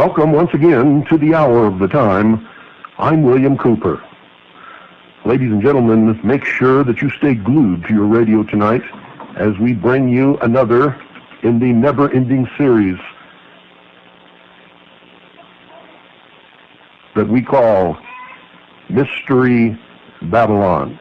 Welcome once again to the hour of the time. I'm William Cooper. Ladies and gentlemen, make sure that you stay glued to your radio tonight as we bring you another in the never-ending series that we call Mystery Babylon.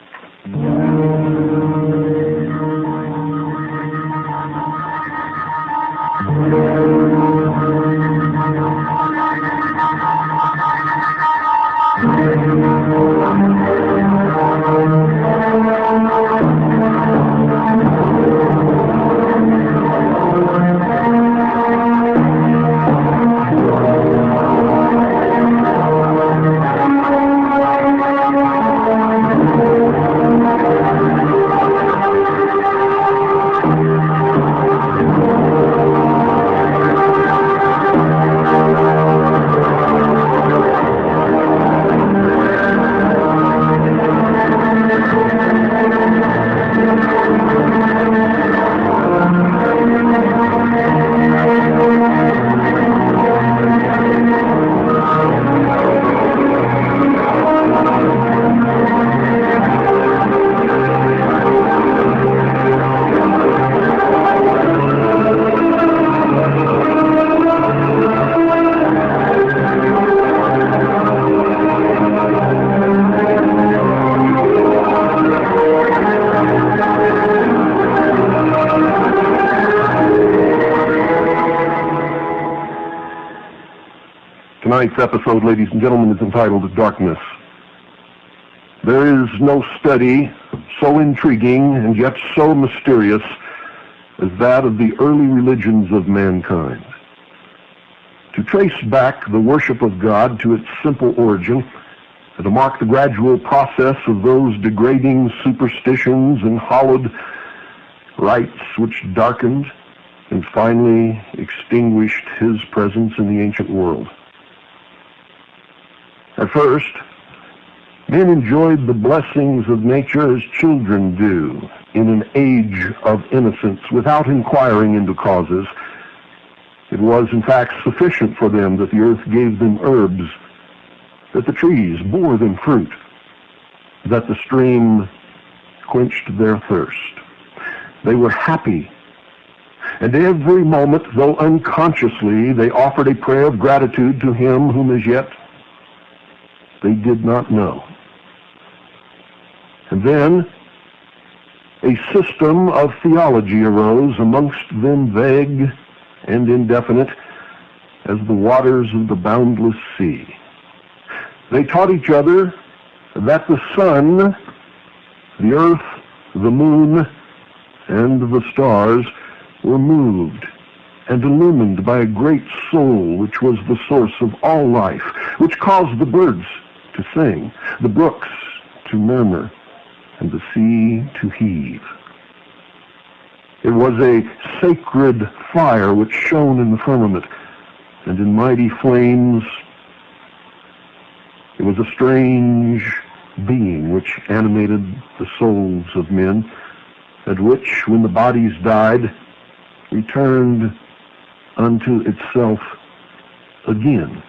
Tonight's episode, ladies and gentlemen, is entitled Darkness. There is no study so intriguing and yet so mysterious as that of the early religions of mankind. To trace back the worship of God to its simple origin, and to mark the gradual process of those degrading superstitions and hallowed rites which darkened and finally extinguished his presence in the ancient world. At first, men enjoyed the blessings of nature as children do in an age of innocence without inquiring into causes. It was, in fact, sufficient for them that the earth gave them herbs, that the trees bore them fruit, that the stream quenched their thirst. They were happy, and every moment, though unconsciously, they offered a prayer of gratitude to him whom as yet they did not know. And then a system of theology arose, amongst them vague and indefinite as the waters of the boundless sea. They taught each other that the sun, the earth, the moon, and the stars were moved and illumined by a great soul which was the source of all life, which caused the birds to sing, the brooks to murmur, and the sea to heave. It was a sacred fire which shone in the firmament, and in mighty flames it was a strange being which animated the souls of men, and which, when the bodies died, returned unto itself again.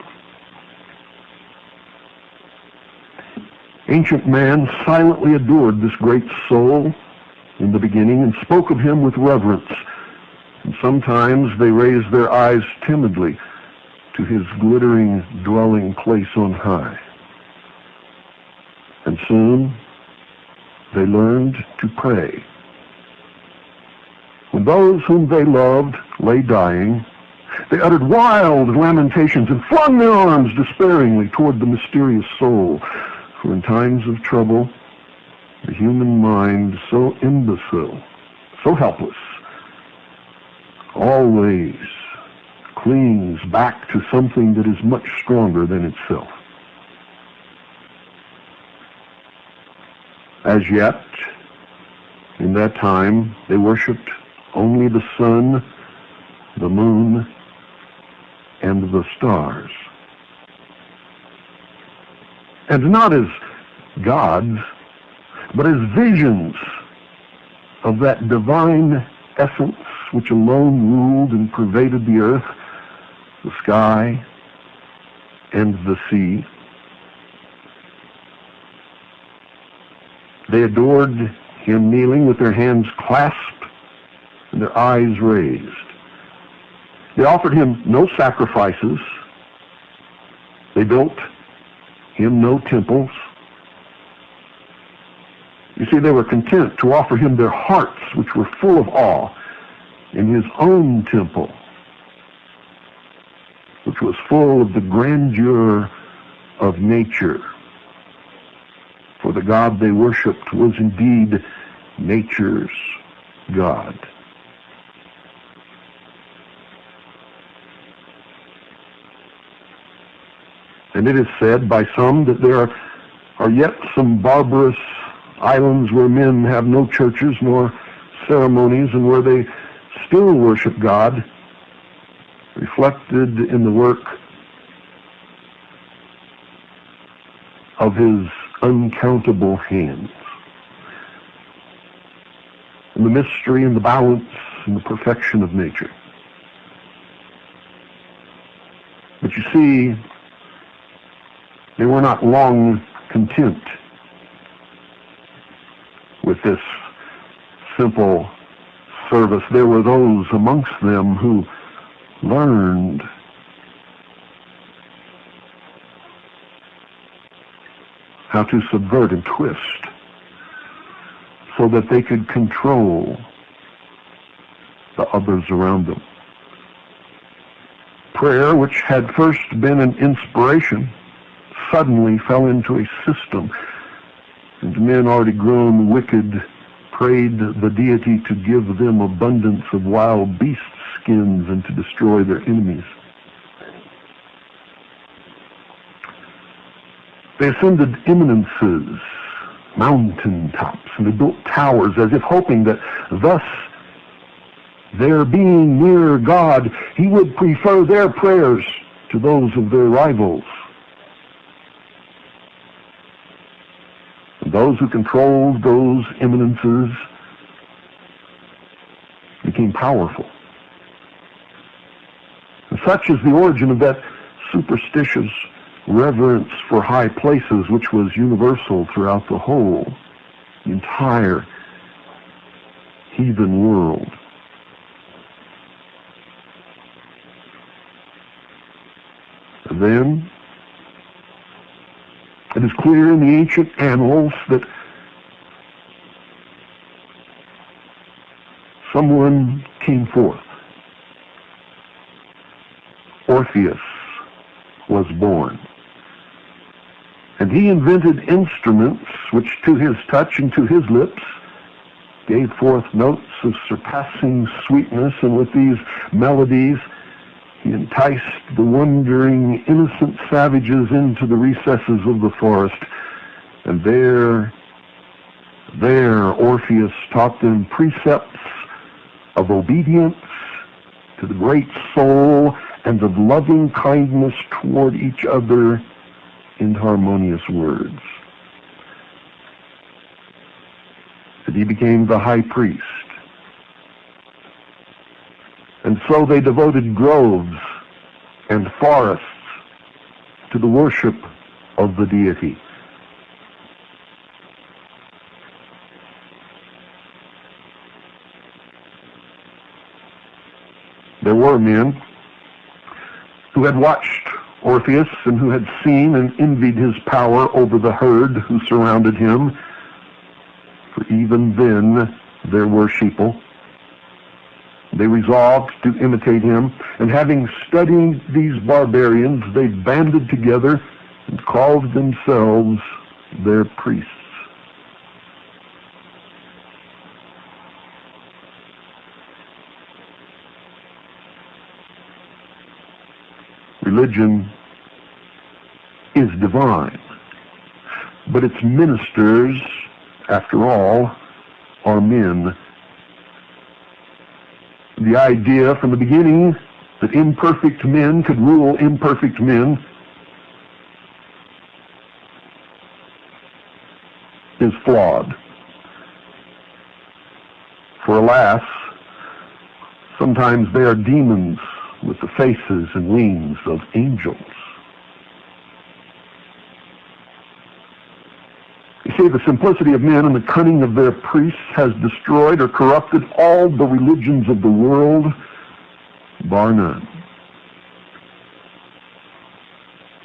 Ancient man silently adored this great soul in the beginning and spoke of him with reverence, and sometimes they raised their eyes timidly to his glittering dwelling place on high. And soon they learned to pray. When those whom they loved lay dying, they uttered wild lamentations and flung their arms despairingly toward the mysterious soul. For in times of trouble, the human mind, so imbecile, so helpless, always clings back to something that is much stronger than itself. As yet, in that time, they worshipped only the sun, the moon, and the stars. And not as gods, but as visions of that divine essence which alone ruled and pervaded the earth, the sky, and the sea. They adored him kneeling with their hands clasped and their eyes raised. They offered him no sacrifices. They built him no temples. You see, they were content to offer him their hearts, which were full of awe, in his own temple, which was full of the grandeur of nature. For the God they worshipped was indeed nature's God. And it is said by some that there are yet some barbarous islands where men have no churches nor ceremonies, and where they still worship God, reflected in the work of his uncountable hands, and the mystery and the balance and the perfection of nature. But you see, they were not long content with this simple service. There were those amongst them who learned how to subvert and twist so that they could control the others around them. Prayer, which had first been an inspiration, suddenly fell into a system, and men already grown wicked prayed the deity to give them abundance of wild beast skins and to destroy their enemies. They ascended eminences, mountain tops, and they built towers as if hoping that thus, their being near God, he would prefer their prayers to those of their rivals. And those who controlled those eminences became powerful. And such is the origin of that superstitious reverence for high places, which was universal throughout the whole, the entire heathen world. And then, it is clear in the ancient annals that someone came forth. Orpheus was born. And he invented instruments which to his touch and to his lips gave forth notes of surpassing sweetness, and with these melodies he enticed the wondering innocent savages into the recesses of the forest. And there Orpheus taught them precepts of obedience to the great soul and of loving kindness toward each other in harmonious words. And he became the high priest. And so they devoted groves and forests to the worship of the deity. There were men who had watched Orpheus and who had seen and envied his power over the herd who surrounded him. For even then there were sheeple. They resolved to imitate him, and having studied these barbarians, they banded together and called themselves their priests. Religion is divine, but its ministers, after all, are men. The idea from the beginning that imperfect men could rule imperfect men is flawed. For alas, sometimes they are demons with the faces and wings of angels. the simplicity of men and the cunning of their priests has destroyed or corrupted all the religions of the world, bar none.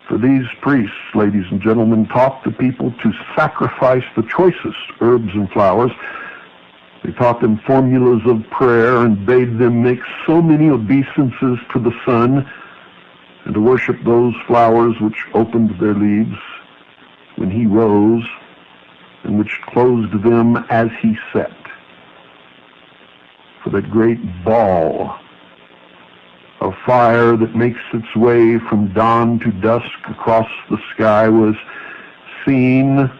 For these priests, ladies and gentlemen, taught the people to sacrifice the choicest herbs and flowers. They taught them formulas of prayer and bade them make so many obeisances to the sun and to worship those flowers which opened their leaves when he rose and which closed them as he set. For that great ball of fire that makes its way from dawn to dusk across the sky was seen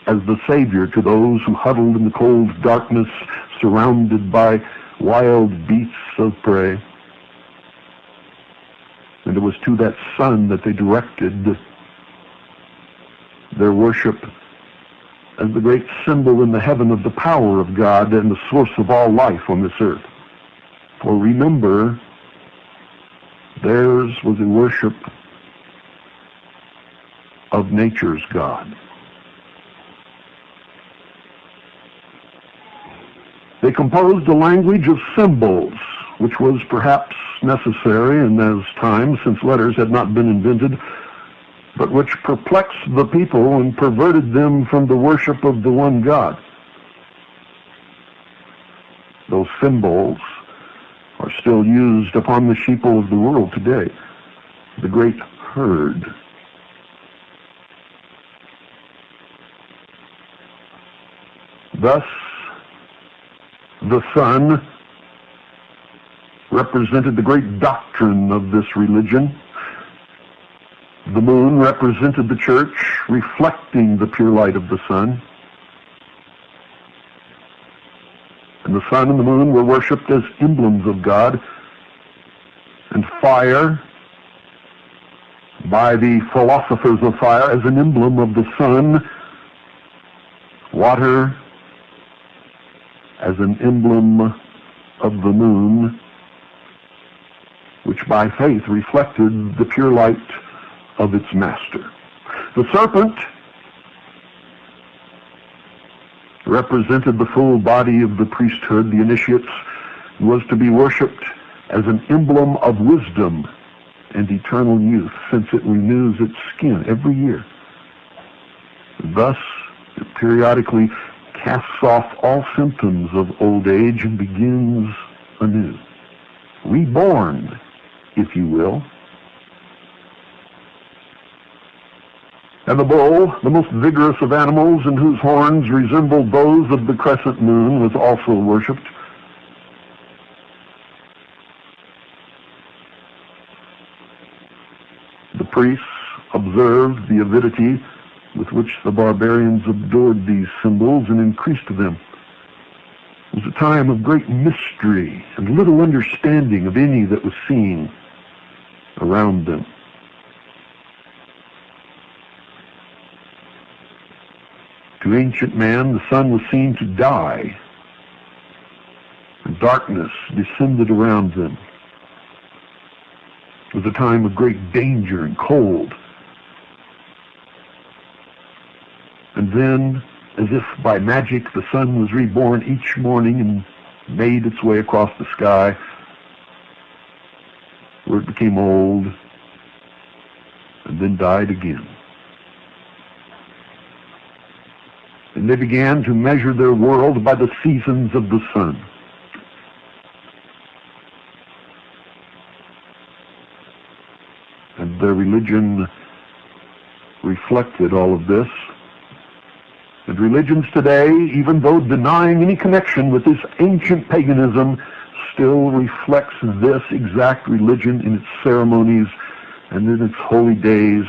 as the savior to those who huddled in the cold darkness surrounded by wild beasts of prey. And it was to that sun that they directed their worship as the great symbol in the heaven of the power of God and the source of all life on this earth. For remember, theirs was a worship of nature's God. They composed a language of symbols, which was perhaps necessary in those times since letters had not been invented, but which perplexed the people and perverted them from the worship of the one God. Those symbols are still used upon the sheeple of the world today, the great herd. Thus, the sun represented the great doctrine of this religion. The moon represented the church, reflecting the pure light of the sun. And the sun and the moon were worshipped as emblems of God. And fire, by the philosophers of fire, as an emblem of the sun. Water, as an emblem of the moon, which by faith reflected the pure light of its master. The serpent represented the full body of the priesthood, the initiates, was to be worshipped as an emblem of wisdom and eternal youth, since it renews its skin every year. Thus, it periodically casts off all symptoms of old age and begins anew. Reborn, if you will. And the bull, the most vigorous of animals and whose horns resembled those of the crescent moon, was also worshipped. The priests observed the avidity with which the barbarians adored these symbols and increased them. It was a time of great mystery and little understanding of any that was seen around them. To ancient man, the sun was seen to die, and darkness descended around them. It was a time of great danger and cold. And then, as if by magic, the sun was reborn each morning and made its way across the sky, where it became old and then died again. And they began to measure their world by the seasons of the sun. And their religion reflected all of this. And religions today, even though denying any connection with this ancient paganism, still reflects this exact religion in its ceremonies and in its holy days.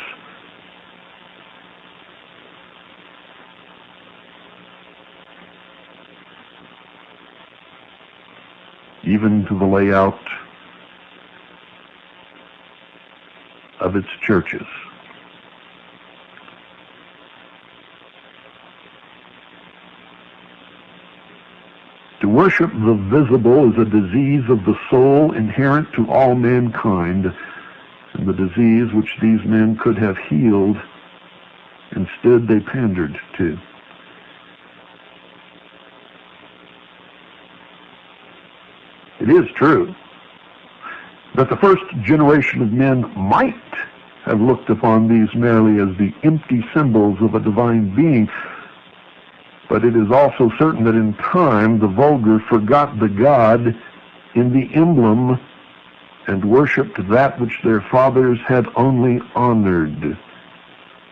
Even to the layout of its churches. To worship the visible is a disease of the soul inherent to all mankind, the disease which these men could have healed. Instead, they pandered to. It is true that the first generation of men might have looked upon these merely as the empty symbols of a divine being, but it is also certain that in time the vulgar forgot the God in the emblem and worshipped that which their fathers had only honored,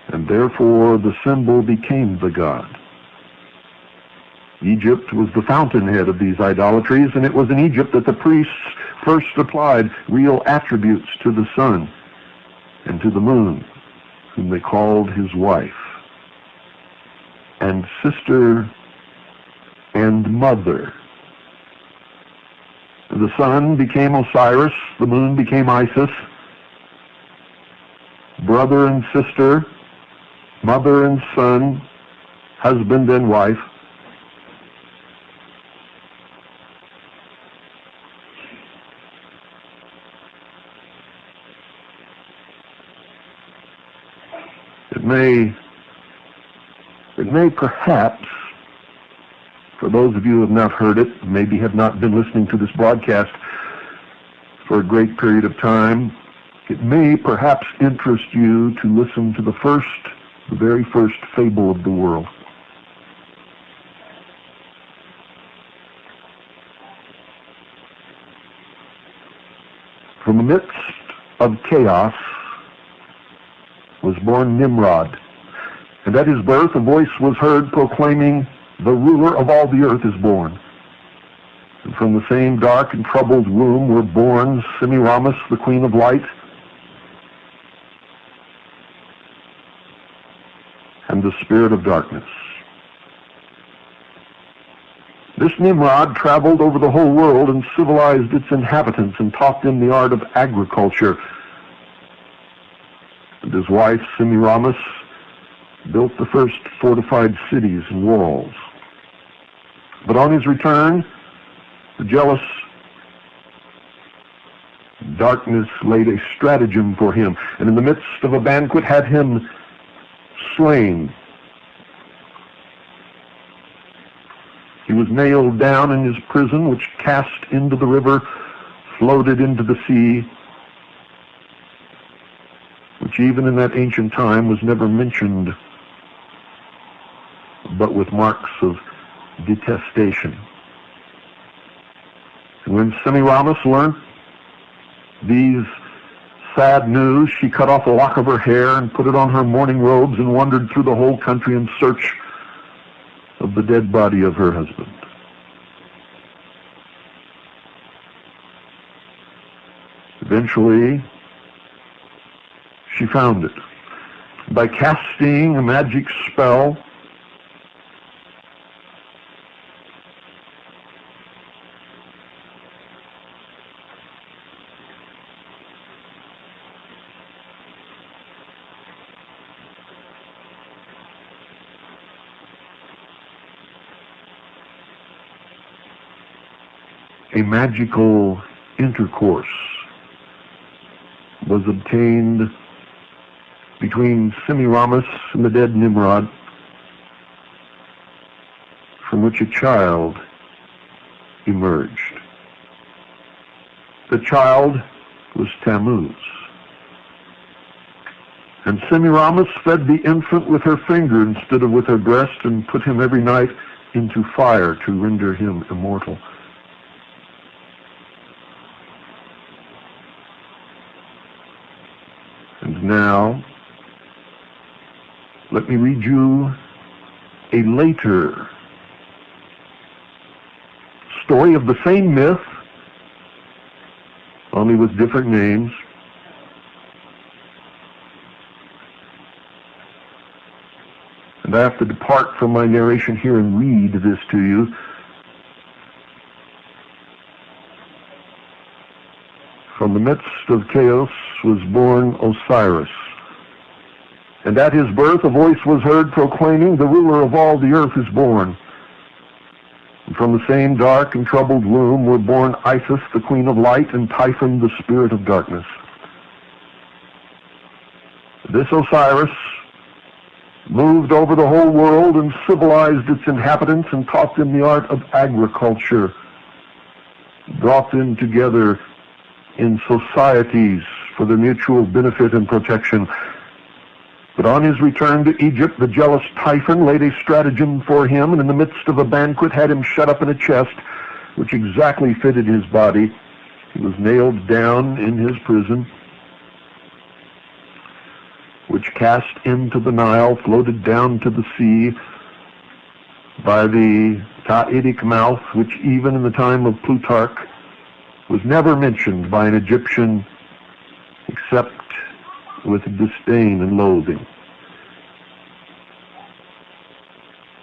and therefore the symbol became the God. Egypt was the fountainhead of these idolatries, and it was in Egypt that the priests first applied real attributes to the sun and to the moon, whom they called his wife, and sister and mother. The sun became Osiris, the moon became Isis, brother and sister, mother and son, husband and wife. It may perhaps, for those of you who have not heard it, maybe have not been listening to this broadcast for a great period of time, it may perhaps interest you to listen to the very first fable of the world. From the midst of chaos was born Nimrod, and at his birth a voice was heard proclaiming, "The ruler of all the earth is born." And from the same dark and troubled womb were born Semiramis, the queen of light, and the spirit of darkness. This Nimrod traveled over the whole world and civilized its inhabitants and taught them the art of agriculture. And his wife, Semiramis, built the first fortified cities and walls. But on his return, the jealous darkness laid a stratagem for him, and in the midst of a banquet had him slain. He was nailed down in his prison, which cast into the river, floated into the sea, which even in that ancient time was never mentioned, but with marks of detestation. And when Semiramis learned these sad news, she cut off a lock of her hair and put it on her mourning robes and wandered through the whole country in search of the dead body of her husband. Eventually, she found it. By casting a magic spell, a magical intercourse was obtained between Semiramis and the dead Nimrod, from which a child emerged. The child was Tammuz. And Semiramis fed the infant with her finger instead of with her breast, and put him every night into fire to render him immortal. And now, let me read you a later story of the same myth, only with different names. And I have to depart from my narration here and read this to you. From the midst of chaos was born Osiris. And at his birth a voice was heard proclaiming, "The ruler of all the earth is born." And from the same dark and troubled womb were born Isis, the queen of light, and Typhon, the spirit of darkness. This Osiris moved over the whole world and civilized its inhabitants and taught them the art of agriculture, brought them together in societies for their mutual benefit and protection. But on his return to Egypt, the jealous Typhon laid a stratagem for him, and in the midst of a banquet had him shut up in a chest which exactly fitted his body. He was nailed down in his prison, which cast into the Nile, floated down to the sea by the Ta'itic mouth, which even in the time of Plutarch was never mentioned by an Egyptian except with disdain and loathing.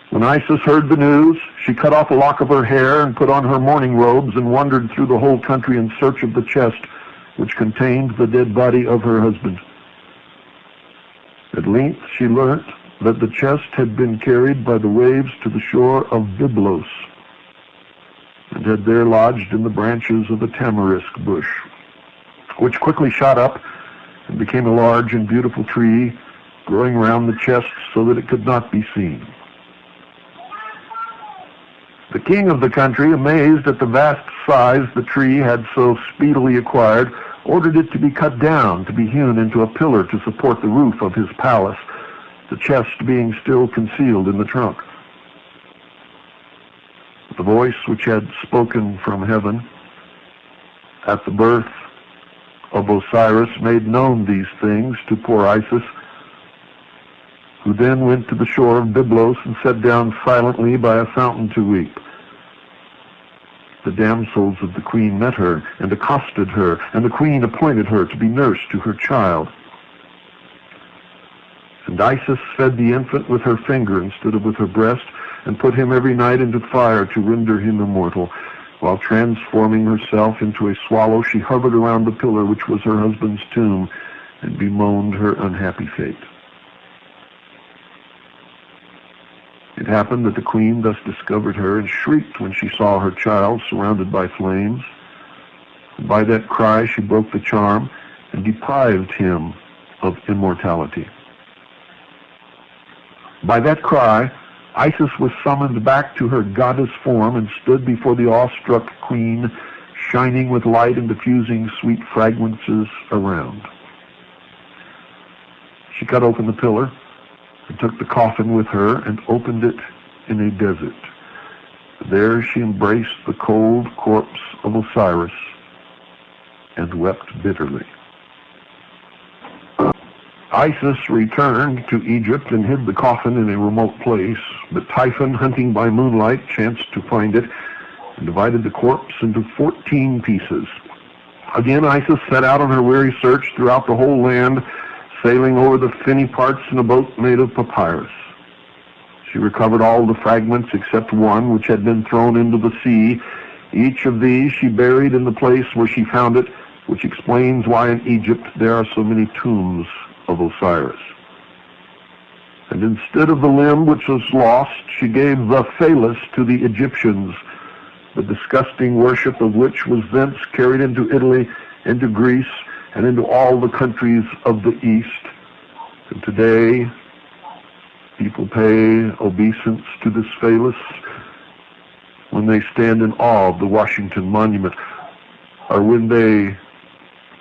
When Isis heard the news, she cut off a lock of her hair and put on her mourning robes and wandered through the whole country in search of the chest which contained the dead body of her husband. At length she learnt that the chest had been carried by the waves to the shore of Byblos and had there lodged in the branches of a tamarisk bush, which quickly shot up and became a large and beautiful tree, growing round the chest so that it could not be seen. The king of the country, amazed at the vast size the tree had so speedily acquired, ordered it to be cut down, to be hewn into a pillar to support the roof of his palace, the chest being still concealed in the trunk. The voice which had spoken from heaven at the birth of Osiris made known these things to poor Isis, who then went to the shore of Byblos and sat down silently by a fountain to weep. The damsels of the queen met her and accosted her, and the queen appointed her to be nurse to her child. And Isis fed the infant with her finger instead of with her breast, and put him every night into fire to render him immortal. While transforming herself into a swallow, she hovered around the pillar which was her husband's tomb, and bemoaned her unhappy fate. It happened that the queen thus discovered her, and shrieked when she saw her child surrounded by flames. And by that cry she broke the charm, and deprived him of immortality. By that cry, Isis was summoned back to her goddess form and stood before the awestruck queen, shining with light and diffusing sweet fragrances around. She cut open the pillar and took the coffin with her and opened it in a desert. There she embraced the cold corpse of Osiris and wept bitterly. Isis returned to Egypt and hid the coffin in a remote place, but Typhon, hunting by moonlight, chanced to find it and divided the corpse into 14 pieces. Again Isis set out on her weary search throughout the whole land, sailing over the finny parts in a boat made of papyrus. She recovered all the fragments except one which had been thrown into the sea. Each of these she buried in the place where she found it, which explains why in Egypt there are so many tombs of Osiris. And instead of the limb which was lost, she gave the phallus to the Egyptians, the disgusting worship of which was thence carried into Italy, into Greece, and into all the countries of the East. And today, people pay obeisance to this phallus when they stand in awe of the Washington Monument, or when they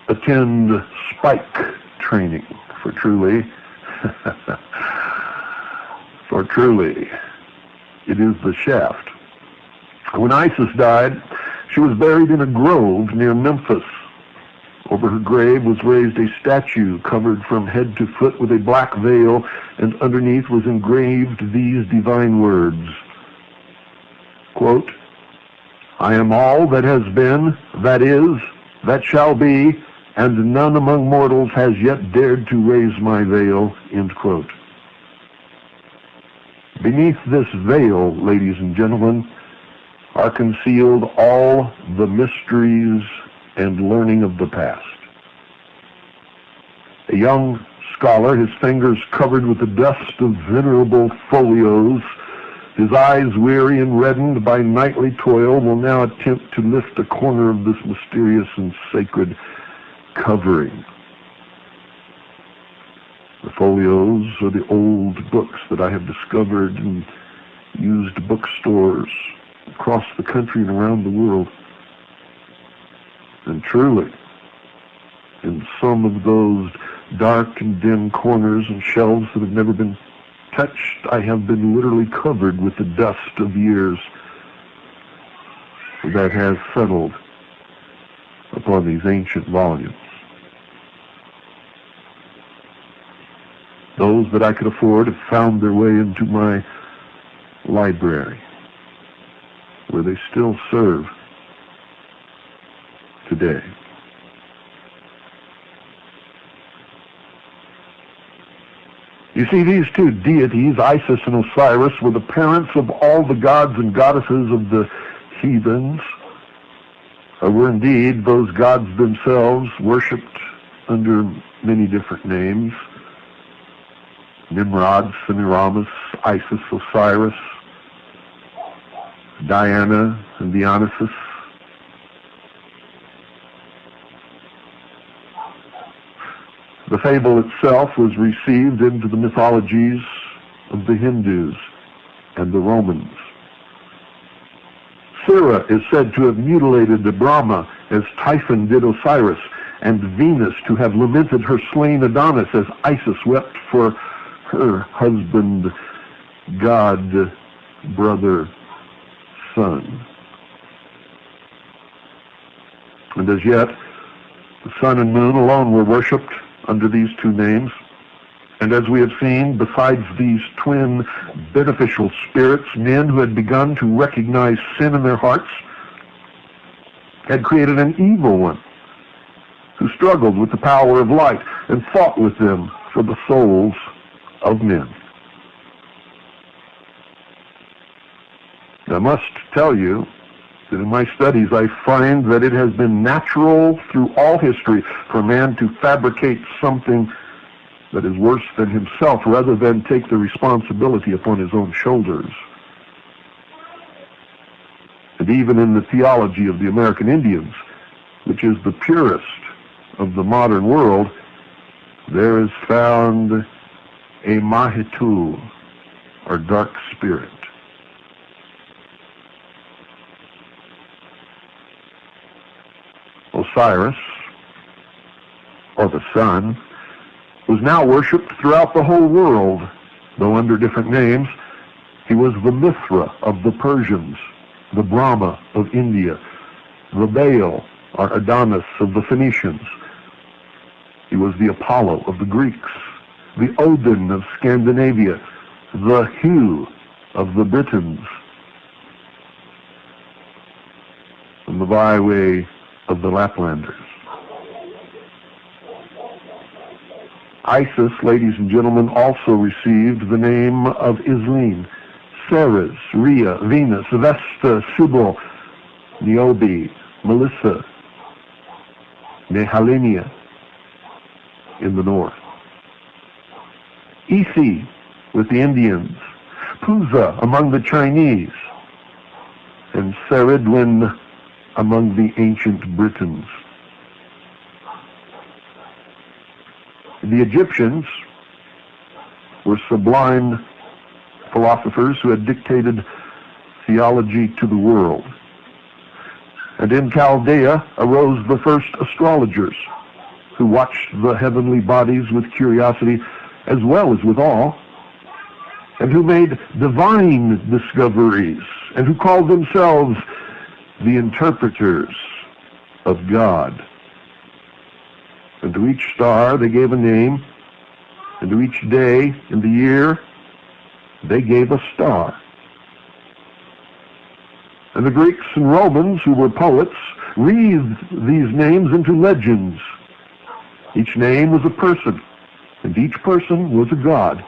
attend spike training, for truly, it is the shaft. When Isis died, she was buried in a grove near Memphis. Over her grave was raised a statue covered from head to foot with a black veil, and underneath was engraved these divine words, quote, "I am all that has been, that is, that shall be, and none among mortals has yet dared to raise my veil," end quote. Beneath this veil, ladies and gentlemen, are concealed all the mysteries and learning of the past. A young scholar, his fingers covered with the dust of venerable folios, his eyes weary and reddened by nightly toil, will now attempt to lift a corner of this mysterious and sacred covering. folios are the old books that I have discovered in used bookstores across the country and around the world. And truly, in some of those dark and dim corners and shelves that have never been touched, I have been literally covered with the dust of years that has settled upon these ancient volumes. Those that I could afford have found their way into my library, where they still serve today. You see, these two deities, Isis and Osiris, were the parents of all the gods and goddesses of the heathens, or were indeed those gods themselves, worshipped under many different names. Nimrod, Semiramis, Isis, Osiris, Diana, and Dionysus. The fable itself was received into the mythologies of the Hindus and the Romans. Sira is said to have mutilated the Brahma as Typhon did Osiris, and Venus to have lamented her slain Adonis as Isis wept for her husband, god, brother, son. And as yet, the sun and moon alone were worshipped under these two names. And as we have seen, besides these twin beneficial spirits, men who had begun to recognize sin in their hearts had created an evil one who struggled with the power of light and fought with them for the souls of men. I must tell you that in my studies I find that it has been natural through all history for man to fabricate something that is worse than himself rather than take the responsibility upon his own shoulders. And even in the theology of the American Indians, which is the purest of the modern world, there is found a Mahitu, or dark spirit. Osiris, or the sun, was now worshipped throughout the whole world, though under different names. He was the Mithra of the Persians, the Brahma of India, the Baal, or Adonis of the Phoenicians. He was the Apollo of the Greeks, the Odin of Scandinavia, the Hu of the Britons, and the Vaiwe of the Laplanders. Isis, ladies and gentlemen, also received the name of Isline, Ceres, Rhea, Venus, Vesta, Cybele, Niobe, Melissa, Nehalenia in the north, Isi with the Indians, Puza among the Chinese, and Ceridwen among the ancient Britons. The Egyptians were sublime philosophers who had dictated theology to the world. And in Chaldea arose the first astrologers who watched the heavenly bodies with curiosity as well as with awe, and who made divine discoveries, and who called themselves the interpreters of God. And to each star they gave a name, and to each day in the year they gave a star. And the Greeks and Romans, who were poets, wreathed these names into legends. Each name was a person, and each person was a god.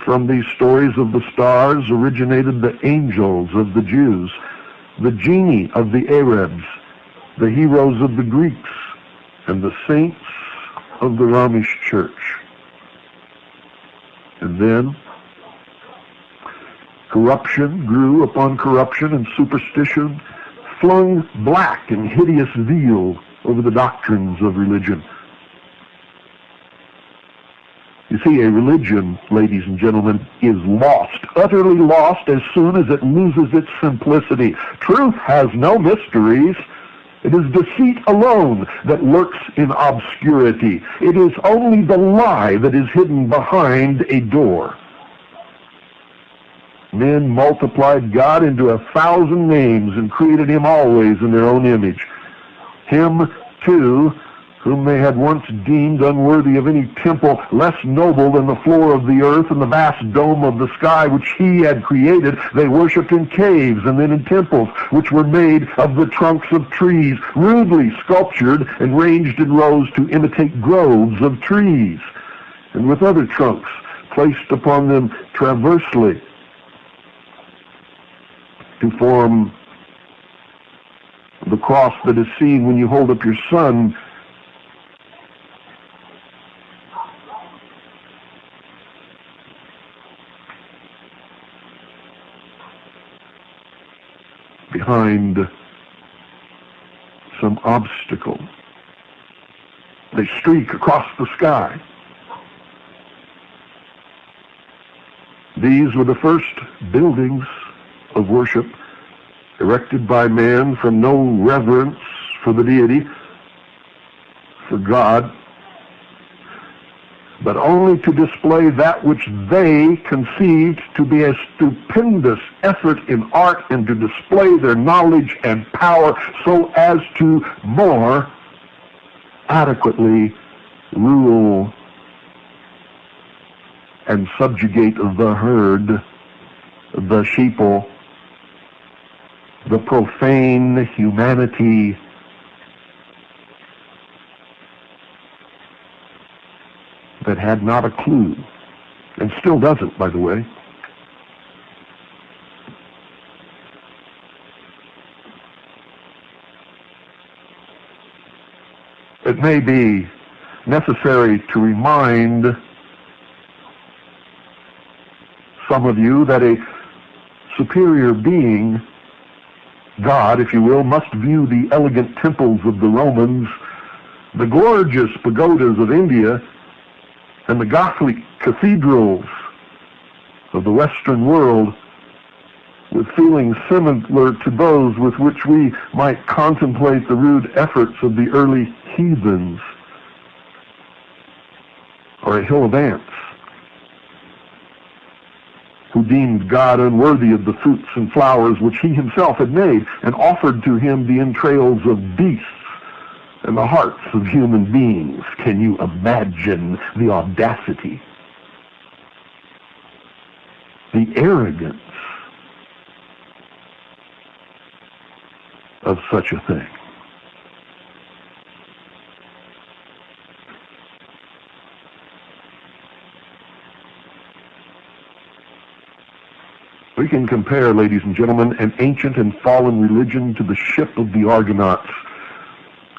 From these stories of the stars originated the angels of the Jews, the genii of the Arabs, the heroes of the Greeks, and the saints of the Romish Church. And then corruption grew upon corruption, and superstition flung black and hideous veil over the doctrines of religion. You see, a religion, ladies and gentlemen, is lost, utterly lost as soon as it loses its simplicity. Truth has no mysteries. It is deceit alone that lurks in obscurity. It is only the lie that is hidden behind a door. Men multiplied God into 1,000 names and created him always in their own image. Him, too, whom they had once deemed unworthy of any temple less noble than the floor of the earth and the vast dome of the sky which he had created, they worshipped in caves and then in temples which were made of the trunks of trees, rudely sculptured and ranged in rows to imitate groves of trees, and with other trunks placed upon them transversely to form the cross that is seen when you hold up your son. Behind some obstacle. They streak across the sky. These were the first buildings of worship erected by man from no reverence for the deity, for God, but only to display that which they conceived to be a stupendous effort in art and to display their knowledge and power so as to more adequately rule and subjugate the herd, the sheeple, the profane humanity that had not a clue, and still doesn't, by the way. It may be necessary to remind some of you that a superior being, God, if you will, must view the elegant temples of the Romans, the gorgeous pagodas of India, and the Gothic cathedrals of the Western world with feelings similar to those with which we might contemplate the rude efforts of the early heathens, or a hill of ants, who deemed God unworthy of the fruits and flowers which he himself had made, and offered to him the entrails of beasts and the hearts of human beings. Can you imagine the audacity, the arrogance of such a thing? We can compare, ladies and gentlemen, an ancient and fallen religion to the ship of the Argonauts,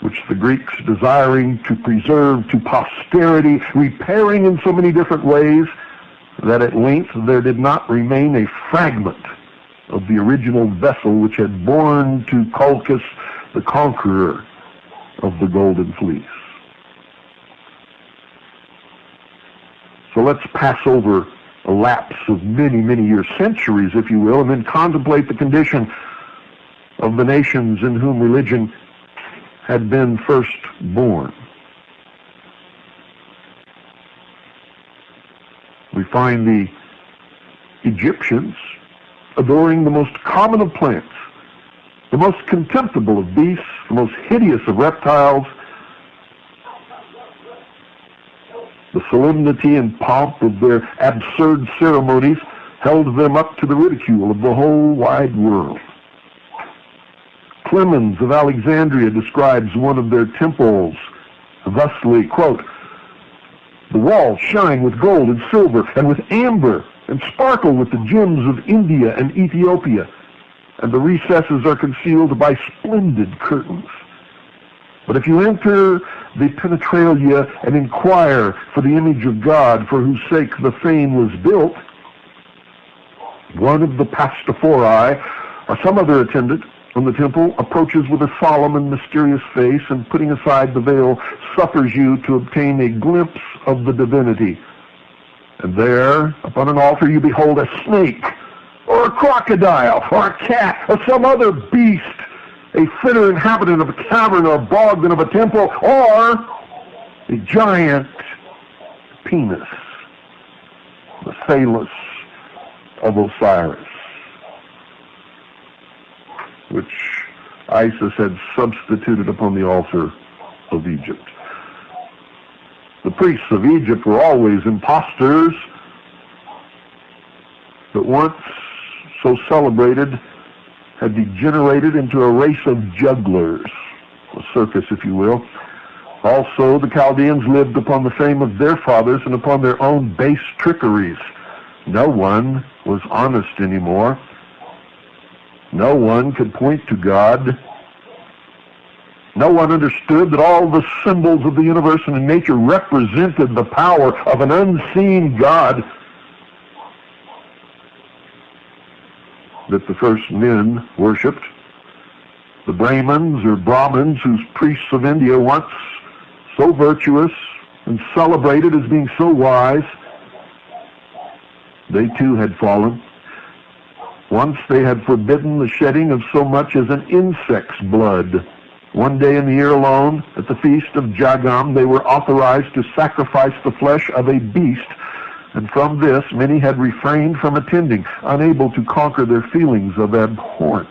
which the Greeks, desiring to preserve to posterity, repairing in so many different ways, that at length there did not remain a fragment of the original vessel which had borne to Colchis, the conqueror of the Golden Fleece. So let's pass over a lapse of many, many years, centuries, if you will, and then contemplate the condition of the nations in whom religion had been first born. We find the Egyptians adoring the most common of plants, the most contemptible of beasts, the most hideous of reptiles. The solemnity and pomp of their absurd ceremonies held them up to the ridicule of the whole wide world. Clemens of Alexandria describes one of their temples thusly, quote, "The walls shine with gold and silver and with amber and sparkle with the gems of India and Ethiopia, and the recesses are concealed by splendid curtains. But if you enter the penetralia and inquire for the image of God for whose sake the fane was built, one of the pastophori or some other attendant on the temple approaches with a solemn and mysterious face, and putting aside the veil suffers you to obtain a glimpse of the divinity. And there, upon an altar, you behold a snake, or a crocodile, or a cat, or some other beast, a fitter inhabitant of a cavern or a bog than of a temple, or a giant penis, the phallus of Osiris, which Isis had substituted upon the altar of Egypt. The priests of Egypt were always impostors, but once so celebrated, had degenerated into a race of jugglers, a circus, if you will. Also, the Chaldeans lived upon the fame of their fathers and upon their own base trickeries. No one was honest anymore. No one could point to God. No one understood that all the symbols of the universe and in nature represented the power of an unseen God that the first men worshipped. The Brahmins or Brahmins, whose priests of India once so virtuous and celebrated as being so wise, they too had fallen. Once they had forbidden the shedding of so much as an insect's blood. One day in the year alone, at the feast of Jagam, they were authorized to sacrifice the flesh of a beast, and from this many had refrained from attending, unable to conquer their feelings of abhorrence.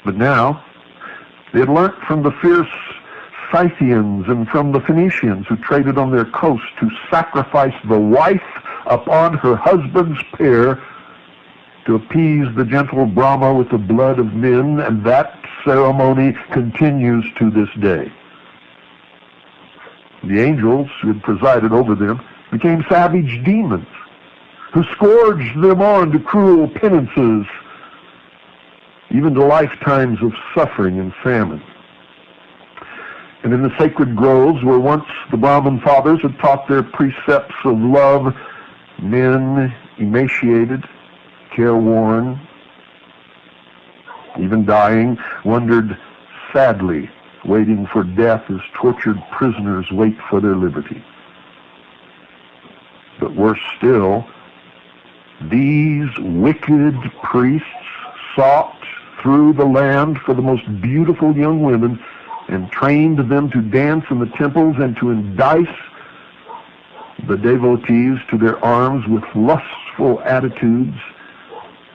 But now, they had learnt from the fierce Scythians and from the Phoenicians who traded on their coast to sacrifice the wife upon her husband's pair to appease the gentle Brahma with the blood of men, and that ceremony continues to this day. The angels who had presided over them became savage demons who scourged them on to cruel penances, even to lifetimes of suffering and famine. And in the sacred groves where once the Brahmin fathers had taught their precepts of love, men emaciated, careworn, even dying, wandered sadly, waiting for death as tortured prisoners wait for their liberty. But worse still, these wicked priests sought through the land for the most beautiful young women and trained them to dance in the temples and to entice the devotees to their arms with lustful attitudes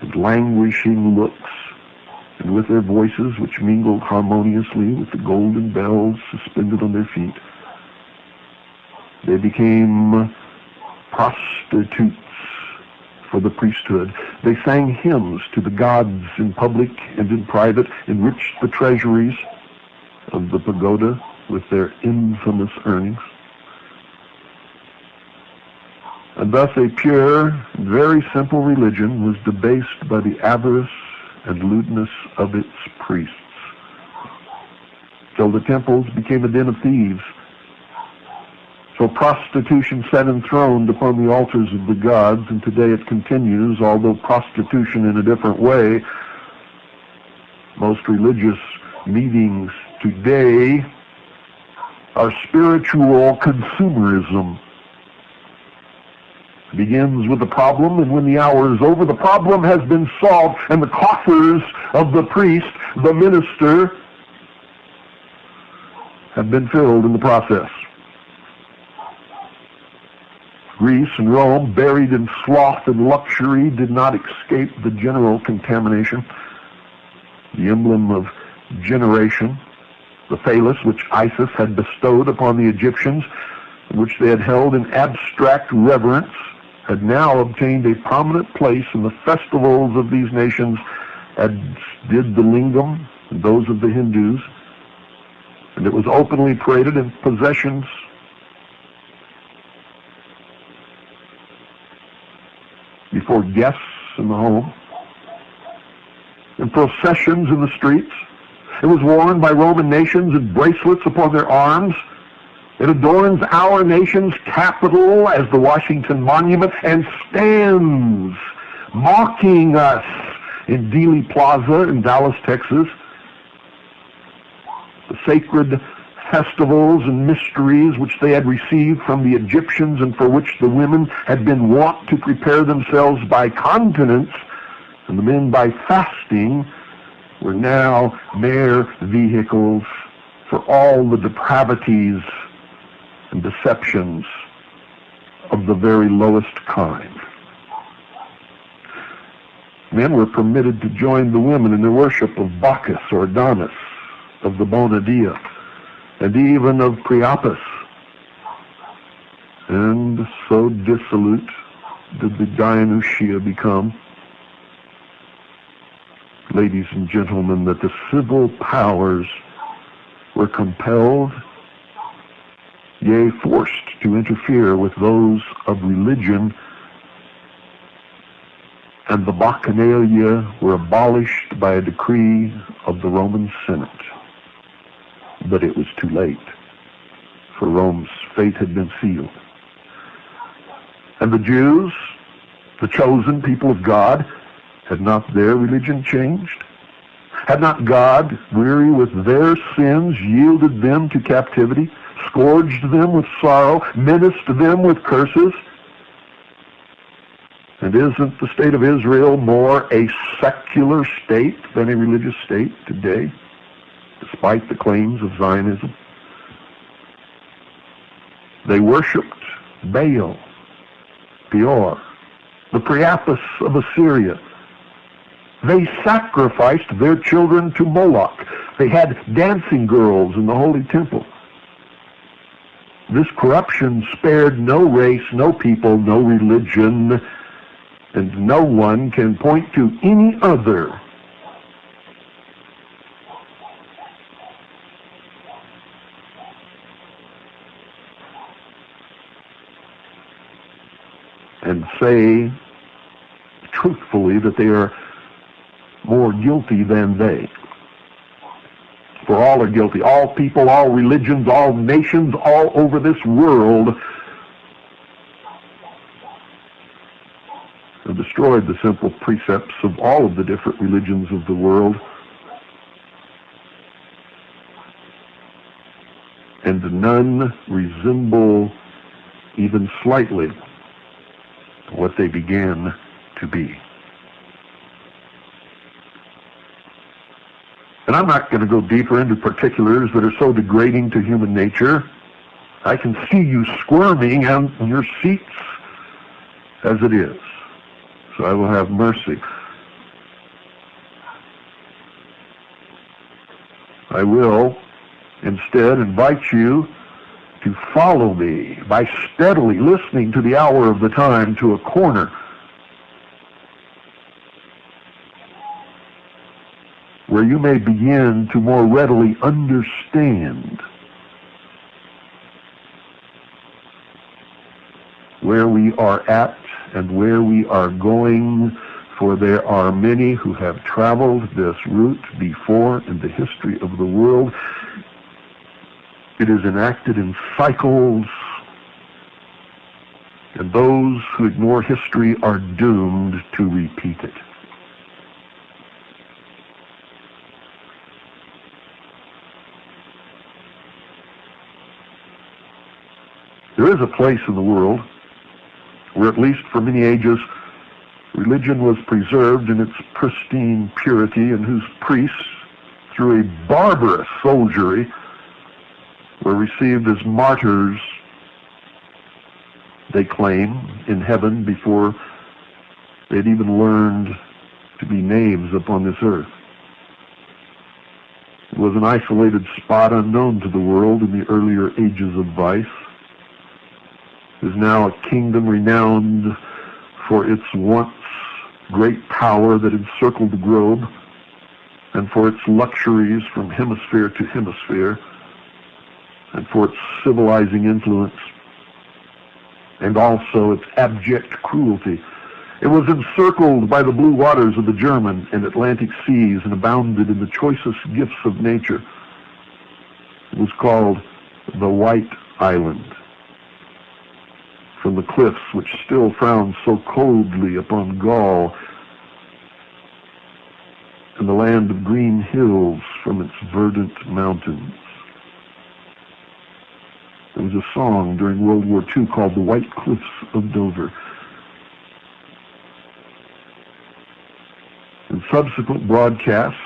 and languishing looks, and with their voices which mingled harmoniously with the golden bells suspended on their feet. They became prostitutes for the priesthood. They sang hymns to the gods in public and in private, enriched the treasuries of the pagoda with their infamous earnings. And thus a pure and very simple religion was debased by the avarice and lewdness of its priests, till the temples became a den of thieves. So prostitution sat enthroned upon the altars of the gods, and today it continues, although prostitution in a different way. Most religious meetings today are spiritual consumerism. It begins with a problem, and when the hour is over, the problem has been solved, and the coffers of the priest, the minister, have been filled in the process. Greece and Rome, buried in sloth and luxury, did not escape the general contamination. The emblem of generation, the phallus which Isis had bestowed upon the Egyptians, which they had held in abstract reverence, had now obtained a prominent place in the festivals of these nations, as did the lingam and those of the Hindus, and it was openly paraded in possessions before guests in the home, in processions in the streets. It was worn by Roman nations in bracelets upon their arms. It adorns our nation's capital as the Washington Monument and stands mocking us in Dealey Plaza in Dallas, Texas. The sacred festivals and mysteries which they had received from the Egyptians and for which the women had been wont to prepare themselves by continence and the men by fasting, were now mere vehicles for all the depravities and deceptions of the very lowest kind. Men were permitted to join the women in their worship of Bacchus or Adonis, of the Bona Dea, and even of Priapus. And so dissolute did the Dionysia become, ladies and gentlemen, that the civil powers were compelled, yea, forced to interfere with those of religion, and the Bacchanalia were abolished by a decree of the Roman Senate. But it was too late, for Rome's fate had been sealed. And the Jews, the chosen people of God, had not their religion changed? Had not God, weary with their sins, yielded them to captivity, scourged them with sorrow, menaced them with curses? And isn't the state of Israel more a secular state than a religious state today, despite the claims of Zionism? They worshipped Baal, Peor, the Priapus of Assyria. They sacrificed their children to Moloch. They had dancing girls in the Holy Temple. This corruption spared no race, no people, no religion, and no one can point to any other and say truthfully that they are more guilty than they. For all are guilty. All people, all religions, all nations, all over this world have destroyed the simple precepts of all of the different religions of the world. And none resemble even slightly what they began to be. And I'm not going to go deeper into particulars that are so degrading to human nature. I can see you squirming in your seats as it is. So I will have mercy. I will instead invite you to follow me by steadily listening to the hour of the time to a corner where you may begin to more readily understand where we are at and where we are going, for there are many who have traveled this route before in the history of the world. It is enacted in cycles, and those who ignore history are doomed to repeat it. There is a place in the world where, at least for many ages, religion was preserved in its pristine purity, and whose priests, through a barbarous soldiery, were received as martyrs, they claim, in heaven before they'd even learned to be names upon this earth. It was an isolated spot unknown to the world in the earlier ages of vice. It is now a kingdom renowned for its once great power that encircled the globe, and for its luxuries from hemisphere to hemisphere, and for its civilizing influence, and also its abject cruelty. It was encircled by the blue waters of the German and Atlantic seas and abounded in the choicest gifts of nature. It was called the White Island, from the cliffs which still frown so coldly upon Gaul, and the land of green hills from its verdant mountains. There was a song during World War II called The White Cliffs of Dover. In subsequent broadcasts,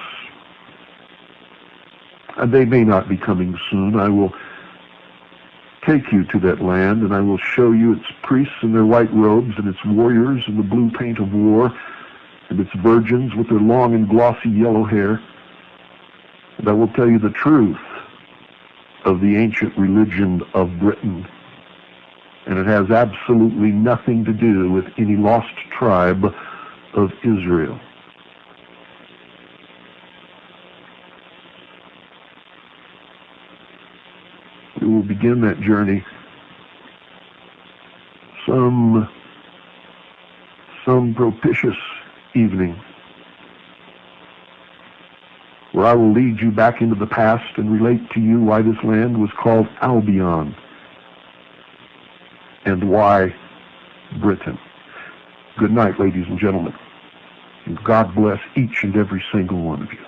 and they may not be coming soon, I will take you to that land, and I will show you its priests in their white robes, and its warriors in the blue paint of war, and its virgins with their long and glossy yellow hair. And I will tell you the truth of the ancient religion of Britain. And it has absolutely nothing to do with any lost tribe of Israel. We will begin that journey some propitious evening, where I will lead you back into the past and relate to you why this land was called Albion and why Britain. Good night, ladies and gentlemen, and God bless each and every single one of you.